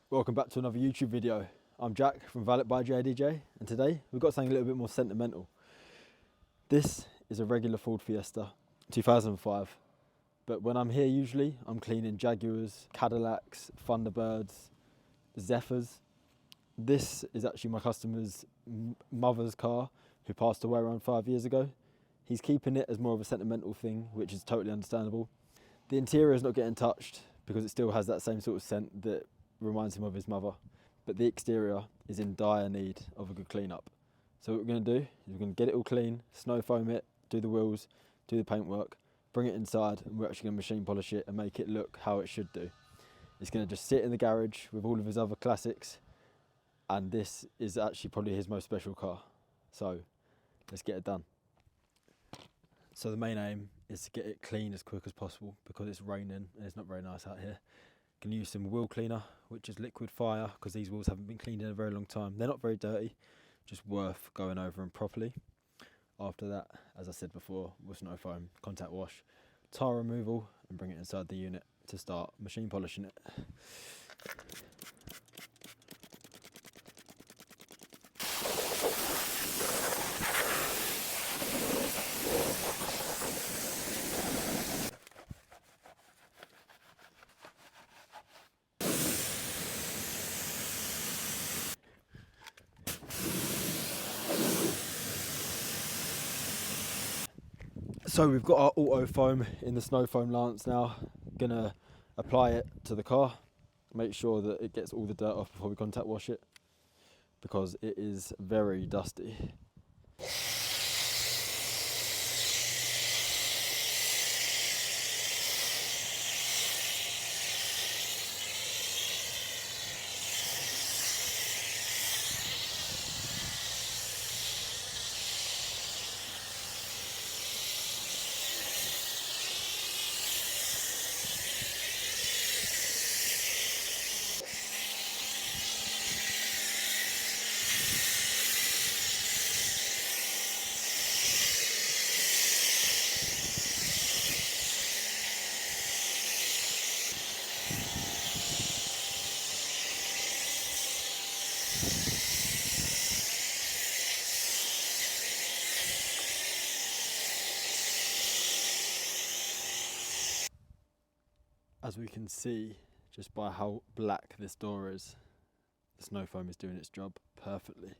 Welcome back to another YouTube video. I'm Jack from Valet by JDJ, and today we've got something a little bit more sentimental. This is a regular Ford Fiesta, 2005, but when I'm here usually I'm cleaning Jaguars, Cadillacs, Thunderbirds, Zephyrs. This is actually my customer's mother's car who passed away around 5 years ago. He's keeping it as more of a sentimental thing, which is totally understandable. The interior is not getting touched because it still has that same sort of scent that reminds him of his mother, but the exterior is in dire need of a good clean up. So what we're going to do is we're going to get it all clean, snow foam it, do the wheels, do the paintwork, bring it inside, and we're actually going to machine polish it and make it look how it should do. It's going to just sit in the garage with all of his other classics, and this is actually probably his most special car. So let's get it done. So the main aim is to get it clean as quick as possible because it's raining and it's not very nice out here. Can use some wheel cleaner, which is liquid fire, because these wheels haven't been cleaned in a very long time. They're not very dirty, just worth going over them properly. After that, as I said before, with snow foam, contact wash, tire removal, and bring it inside the unit to start machine polishing it. So we've got our auto foam in the snow foam lance now. Gonna apply it to the car, make sure that it gets all the dirt off before we contact wash it, because it is very dusty. As we can see, just by how black this door is, the snow foam is doing its job perfectly.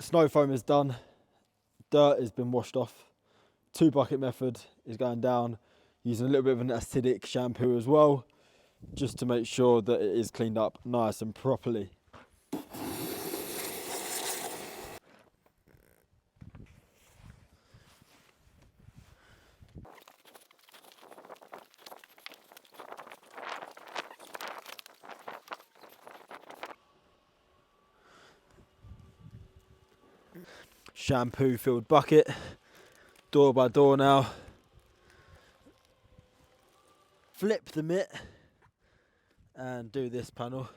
Snow foam is done, dirt has been washed off, 2-bucket method is going down, using a little bit of an acidic shampoo as well, just to make sure that it is cleaned up nice and properly. Shampoo filled bucket, door by door now. Flip the mitt and do this panel.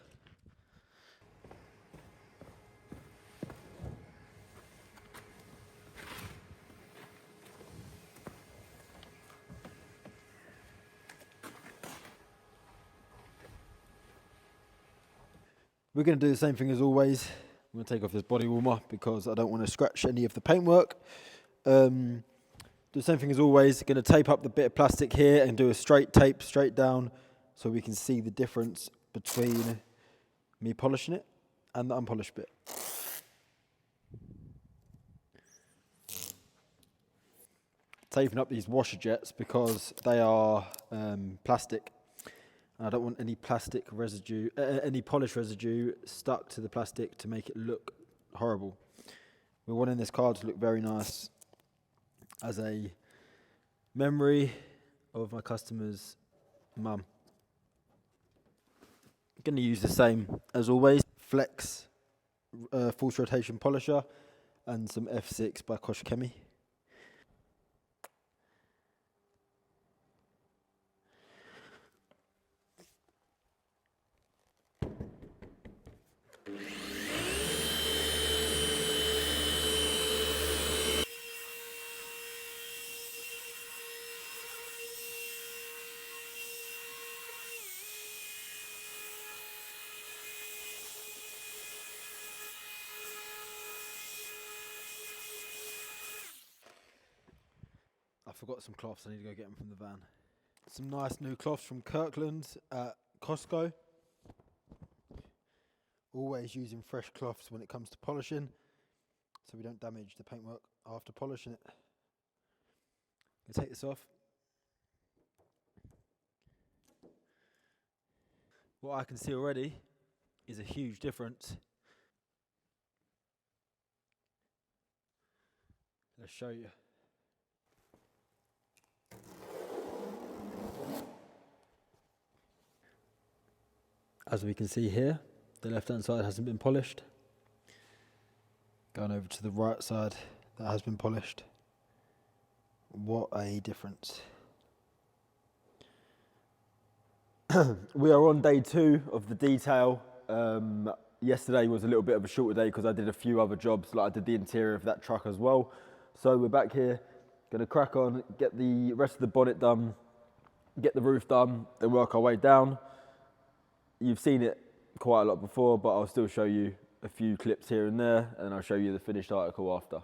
We're going to do the same thing as always. I'm going to take off this body warmer because I don't want to scratch any of the paintwork. Do the same thing as always. Going to tape up the bit of plastic here and do a straight tape straight down so we can see the difference between me polishing it and the unpolished bit. Taping up these washer jets because they are plastic I don't want any plastic residue, any polish residue stuck to the plastic to make it look horrible. We're wanting this car to look very nice as a memory of my customer's mum. I'm going to use the same as always, Flex force rotation polisher and some F6 by Koshkemi. I forgot some cloths, I need to go get them from the van. Some nice new cloths from Kirkland at Costco. Always using fresh cloths when it comes to polishing, so we don't damage the paintwork after polishing it. I'm gonna take this off. What I can see already is a huge difference. Let's show you. As we can see here, the left-hand side hasn't been polished. Going over to the right side, that has been polished. What a difference. We are on day 2 of the detail. Yesterday was a little bit of a shorter day because I did a few other jobs, like I did the interior of that truck as well. So we're back here, gonna crack on, get the rest of the bonnet done, get the roof done, then work our way down. You've seen it quite a lot before, but I'll still show you a few clips here and there, and then I'll show you the finished article after.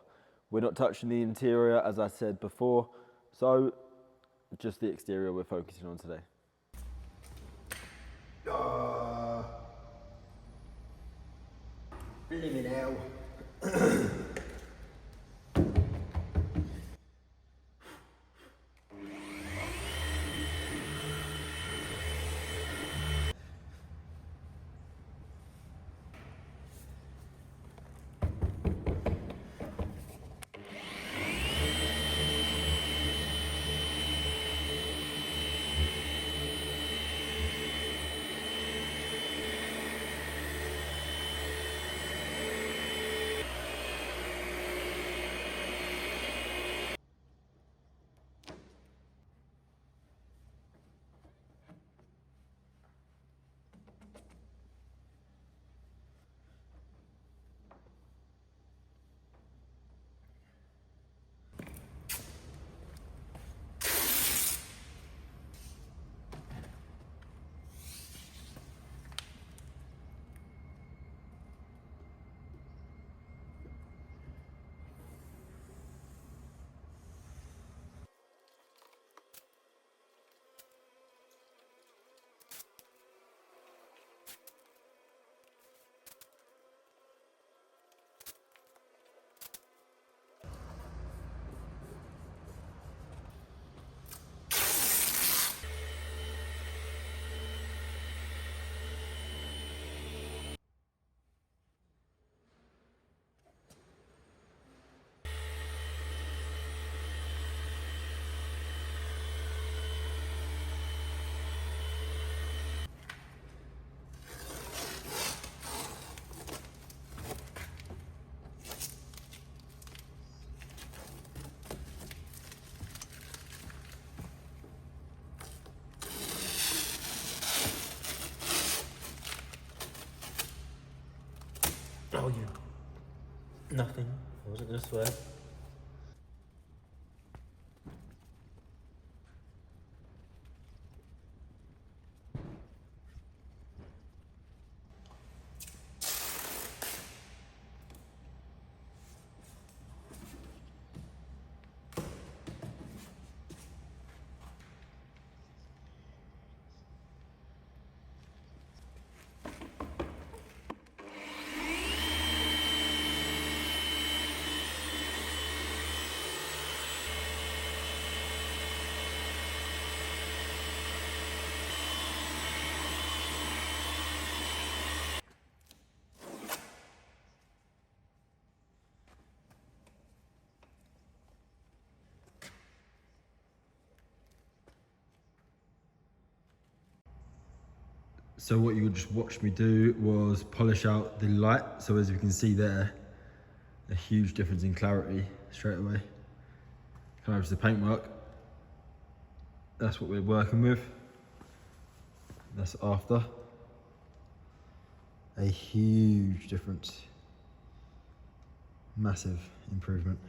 We're not touching the interior, as I said before, so just the exterior we're focusing on today. Blimey now. Oh, you. Nothing. I wasn't gonna swear. So what you just watched me do was polish out the light. So as you can see there, a huge difference in clarity straight away. Come over to the paintwork. That's what we're working with. That's after. A huge difference. Massive improvement.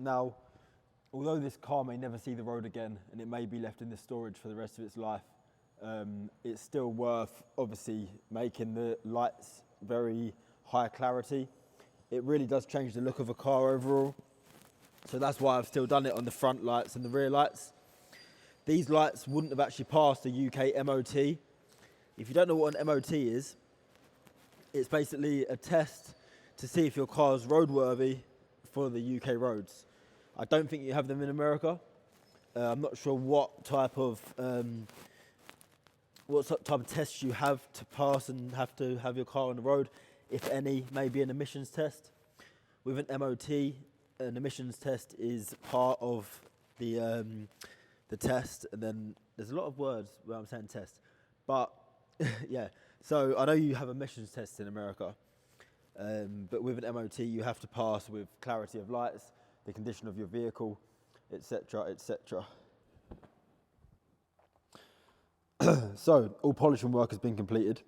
Now, although this car may never see the road again and it may be left in the storage for the rest of its life, it's still worth obviously making the lights very high clarity. It really does change the look of a car overall. So that's why I've still done it on the front lights and the rear lights. These lights wouldn't have actually passed the UK MOT. If you don't know what an MOT is, it's basically a test to see if your car's roadworthy for the UK roads. I don't think you have them in America. I'm not sure what type of tests you have to pass and have to have your car on the road, if any, maybe an emissions test. With an MOT, an emissions test is part of the test, and then there's a lot of words where I'm saying test, but yeah. So I know you have emissions tests in America, but with an MOT you have to pass with clarity of lights, the condition of your vehicle, etc., etc. So all polishing work has been completed.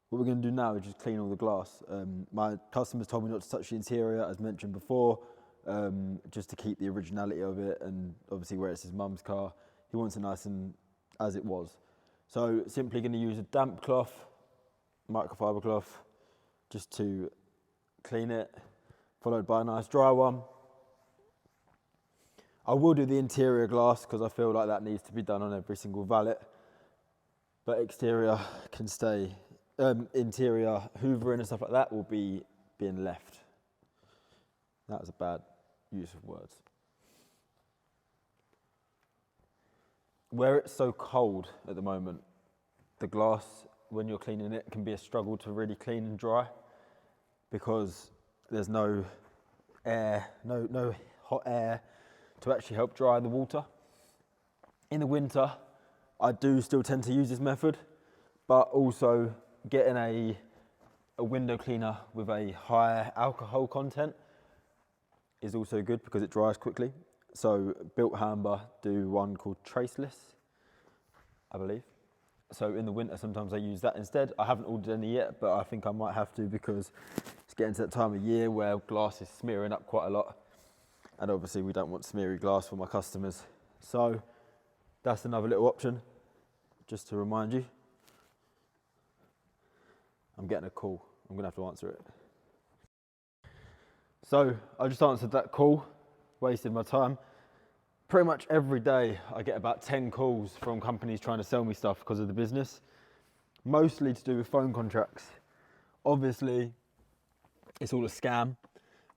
What we're going to do now is just clean all the glass. My customers told me not to touch the interior, as mentioned before, just to keep the originality of it, and obviously where it's his mum's car, he wants it nice and as it was. So simply going to use a damp cloth, microfiber cloth, just to clean it, followed by a nice dry one. I will do the interior glass because I feel like that needs to be done on every single valet, but exterior can stay. Interior hoovering and stuff like that will be being left. That was a bad use of words. Where it's so cold at the moment, the glass, when you're cleaning it, can be a struggle to really clean and dry because there's no air, no hot air to actually help dry the water. In the winter, I do still tend to use this method, but also getting a window cleaner with a high alcohol content is also good because it dries quickly. So Built Hamber do one called Traceless, I believe. So in the winter, sometimes I use that instead. I haven't ordered any yet, but I think I might have to because it's getting to that time of year where glass is smearing up quite a lot. And obviously we don't want smeary glass for my customers. So that's another little option, just to remind you. I'm getting a call. I'm gonna have to answer it. So I just answered that call, wasted my time. Pretty much every day I get about 10 calls from companies trying to sell me stuff because of the business, mostly to do with phone contracts. Obviously, it's all a scam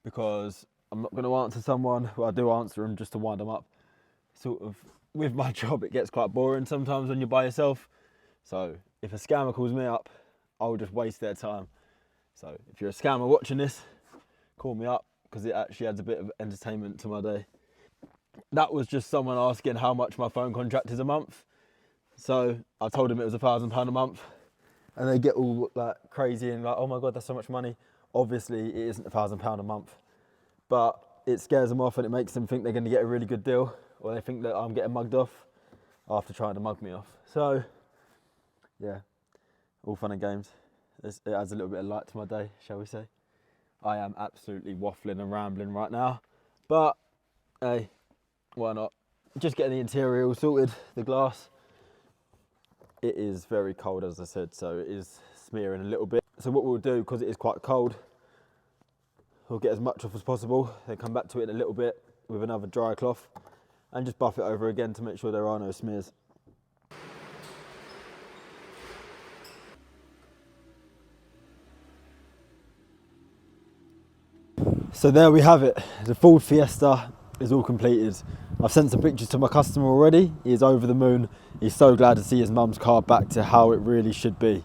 because I'm not going to answer someone. Well, I do answer them just to wind them up. Sort of, with my job, it gets quite boring sometimes when you're by yourself. So if a scammer calls me up, I'll just waste their time. So if you're a scammer watching this, call me up because it actually adds a bit of entertainment to my day. That was just someone asking how much my phone contract is a month. So I told them it was £1,000 a month, and they get all like crazy and like, oh my God, that's so much money. Obviously it isn't £1,000 a month, but it scares them off and it makes them think they're going to get a really good deal, or they think that I'm getting mugged off after trying to mug me off. So yeah, all fun and games. It adds a little bit of light to my day, shall we say. I am absolutely waffling and rambling right now, but hey, why not? Just getting the interior all sorted, the glass. It is very cold, as I said, so it is smearing a little bit. So what we'll do, because it is quite cold, we'll get as much off as possible, then come back to it in a little bit with another dry cloth and just buff it over again to make sure there are no smears. So there we have it. The Ford Fiesta is all completed. I've sent some pictures to my customer already. He is over the moon. He's so glad to see his mum's car back to how it really should be.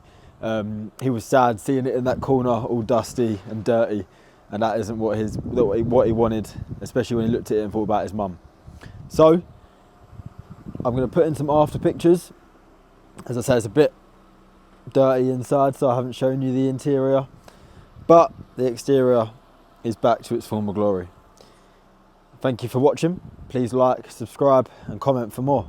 He was sad seeing it in that corner all dusty and dirty, and that isn't what he wanted, especially when he looked at it and thought about his mum. So I'm going to put in some after pictures. As I say, it's a bit dirty inside, so I haven't shown you the interior, but the exterior is back to its former glory. Thank you for watching. Please like, subscribe and comment for more.